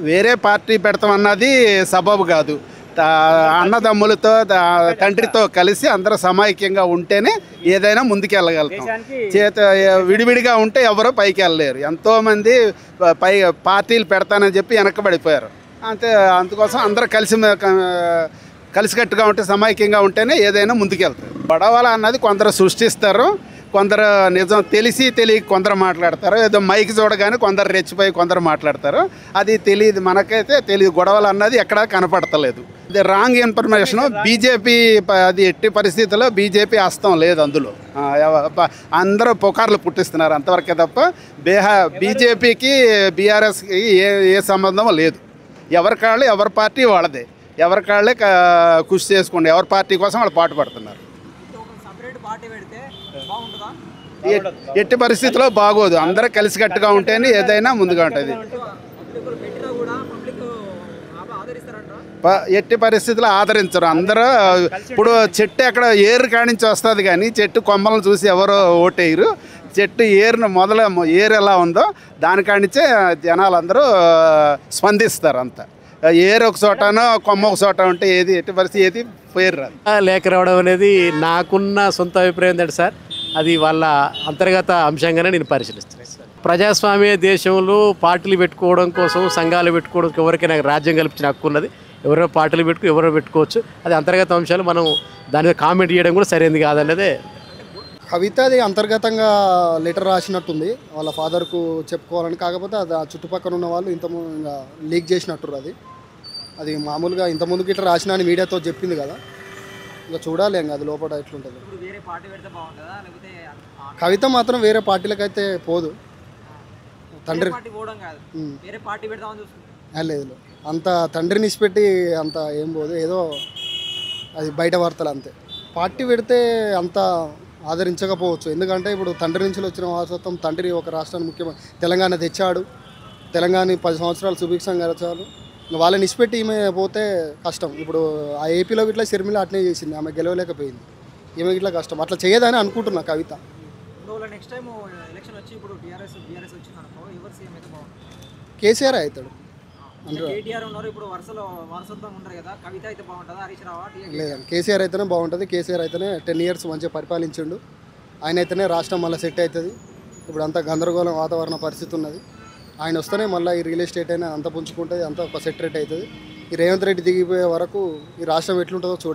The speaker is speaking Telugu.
వేరే పార్టీ పెడతామన్నది సబబు కాదు. అన్నదమ్ములతో తండ్రితో కలిసి అందరూ సమైక్యంగా ఉంటేనే ఏదైనా ముందుకెళ్ళగలుగుతాం. విడివిడిగా ఉంటే ఎవరో పైకి వెళ్ళలేరు. ఎంతోమంది పార్టీలు పెడతానని చెప్పి వెనకబడిపోయారు. అందుకోసం అందరూ కలిసికట్టుగా ఉంటే సమైక్యంగా ఉంటేనే ఏదైనా ముందుకెళ్తారు. గొడవలు అన్నది కొందరు సృష్టిస్తారు, కొందరు నిజం తెలియక కొందరు మాట్లాడతారు. ఏదో మైక్ చూడగానే కొందరు రెచ్చిపోయి కొందరు మాట్లాడతారు. అది తెలియదు, మనకైతే తెలియదు. గొడవలు అన్నది ఎక్కడా కనపడతలేదు. ఇది రాంగ్ ఇన్ఫర్మేషన్. బీజేపీ అది ఎట్టి పరిస్థితుల్లో బీజేపీ హస్తం లేదు అందులో. అందరూ పుకార్లు పుట్టిస్తున్నారు అంతవరకే తప్ప బీజేపీకి బీఆర్ఎస్కి ఏ సంబంధం లేదు. ఎవరి పార్టీ వాళ్ళదే. ఎవరి కాళ్ళే కృషి చేసుకోండి. ఎవరి పార్టీ కోసం వాళ్ళు పాటు పడుతున్నారు. ఎట్టి పరిస్థితిలో బాగోదు. అందరూ కలిసికట్టుగా ఉంటేనే ఏదైనా ముందుగా ఉంటుంది. ఎట్టి పరిస్థితుల్లో ఆదరించరు. అందరూ ఇప్పుడు చెట్టు ఎక్కడ ఏరు కానించి వస్తుంది కానీ చెట్టు కొమ్మలను చూసి ఎవరో ఓటేయరు. చెట్టు ఏరు ఎలా ఉందో దానికానించే జనాలు అందరూ స్పందిస్తారు. అంతా ఏరు ఒక చోటనో కొమ్మ ఒక చోట ఉంటే ఎట్టి పరిస్థితి ఏది పేరు రాదు. లేఖ రావడం అనేది నాకున్న సొంత అభిప్రాయం ఏంటంటే సార్, అది వాళ్ళ అంతర్గత అంశంగానే నేను పరిశీలిస్తున్నాను. ప్రజాస్వామ్య దేశంలో పార్టీలు పెట్టుకోవడం కోసం, సంఘాలు పెట్టుకోవడం ఎవరికైనా రాజ్యం కల్పించిన హక్కు ఉన్నది. ఎవరో పార్టీలు ఎవరో పెట్టుకోవచ్చు. అది అంతర్గత అంశాలు. మనం దాని మీద కామెంట్ చేయడం కూడా సరైనది కాదన్నదే. కవిత అది అంతర్గతంగా లెటర్ రాసినట్టుంది వాళ్ళ ఫాదర్కు చెప్పుకోవాలని. కాకపోతే అది ఆ చుట్టుపక్కల ఉన్న వాళ్ళు ఇంకా లీక్ చేసినట్టు. అది మామూలుగా ఇంతకుముందుకు ఇట్లా రాసిన అని మీడియాతో చెప్పింది కదా. ఇంకా చూడాలి ఇంకా అది లోపల ఎట్లుంటుంది. కవిత మాత్రం వేరే పార్టీలకైతే పోదు. తండ్రి లేదు, అంత తండ్రిని ఇచ్చిపెట్టి అంత ఏం పోదు. ఏదో అది బయట వార్తలు అంతే. పార్టీ పెడితే అంత ఆదరించకపోవచ్చు. ఎందుకంటే ఇప్పుడు తండ్రి నుంచి వచ్చిన వారసత్వం. తండ్రి ఒక రాష్ట్రాన్ని ముఖ్యమంత్రి తెలంగాణ తెచ్చాడు. తెలంగాణ 10 సంవత్సరాలు సుభిక్షంగా గడచాలి. వాళ్ళని ఇచ్చిపెట్టి ఈమె పోతే కష్టం. ఇప్పుడు ఆ ఏపీలో ఇట్లా షర్మిల అట్నే చేసింది, ఆమె గెలవలేకపోయింది. ఈమె ఇట్లా కష్టం. అట్లా చేయదని అనుకుంటున్నా కవిత. కేసీఆర్ అవుతాడు. లేదండి, కేసీఆర్ అయితేనే బాగుంటుంది. కేసీఆర్ అయితేనే 10 years మంచిగా పరిపాలించిండు. ఆయన అయితేనే రాష్ట్రం మళ్ళీ సెట్ అవుతుంది. ఇప్పుడు అంతా గందరగోళం వాతావరణ పరిస్థితి ఉన్నది. ఆయన వస్తేనే మళ్ళీ ఈ రియల్ ఎస్టేట్ అయినా అంత పుంజుకుంటుంది, అంతా ఒక సెట్ రేట్ అవుతుంది. ఈ రేవంత్ రెడ్డి దిగిపోయే వరకు ఈ రాష్ట్రం ఎట్లుంటుందో చూడాలి.